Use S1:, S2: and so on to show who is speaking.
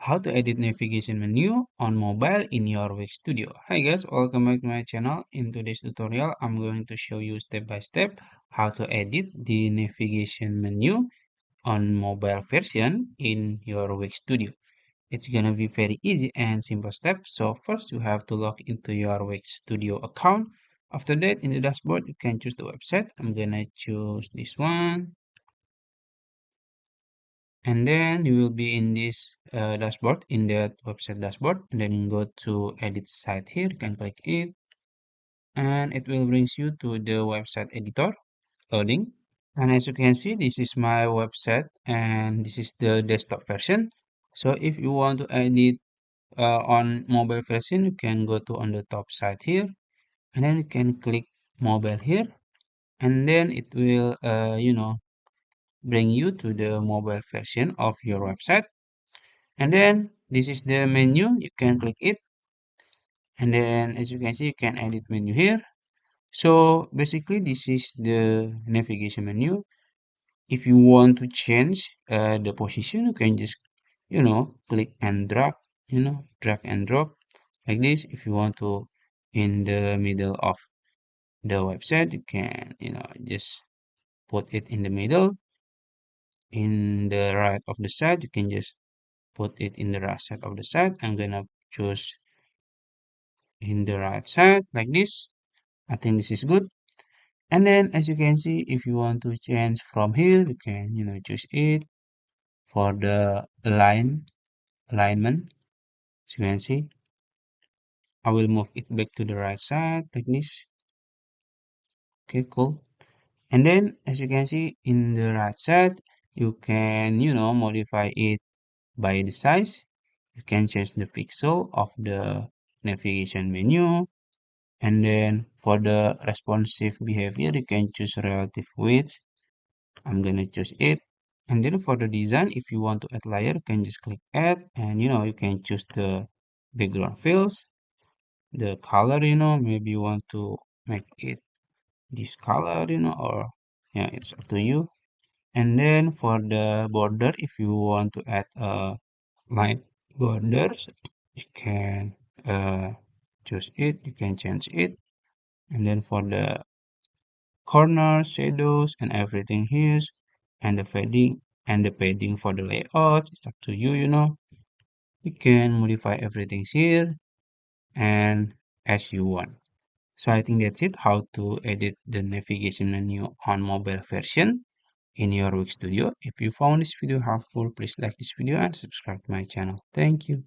S1: how to edit navigation menu on mobile in your Wix Studio. Hi guys, welcome back to my channel. In today's tutorial, I'm going to show you step by step how to edit the navigation menu on mobile version in your Wix Studio. It's gonna be very easy and simple step. So first you have to log into your Wix Studio account. After that, in the dashboard, you can choose the website. I'm gonna choose this one. And then you will be in this dashboard, in that website dashboard, and then you go to edit site here. You can click it and it will brings you to the website editor loading. And as you can see, this is my website and this is the desktop version. So if you want to edit on mobile version, you can go to on the top side here and then you can click mobile here, and then it will bring you to the mobile version of your website. And then this is the menu. You can click it, and then as you can see, you can edit menu here. So basically this is the navigation menu. If you want to change the position, you can just click and drag, drag and drop like this. If you want to in the middle of the website, you can just put it in the middle. In the right of the side, you can just put it in the right side of the side. I'm gonna choose in the right side like this. I think this is good. And then as you can see, if you want to change from here, you can choose it for the alignment. As you can see, I will move it back to the right side like this. Okay, cool. And then as you can see in the right side, you can modify it by the size. You can change the pixel of the navigation menu. And then for the responsive behavior, you can choose relative width. I'm gonna choose it. And then for the design, if you want to add layer, you can just click add, and you can choose the background fills, the color, maybe you want to make it this color, or yeah, it's up to you. And then for the border, if you want to add line borders, you can choose it, you can change it. And then for the corners, shadows, and everything here, and the padding for the layout, it's up to you, You can modify everything here and as you want. So I think that's it, how to edit the navigation menu on mobile version in your Wix Studio. If you found this video helpful, please like this video and subscribe to my channel. Thank you.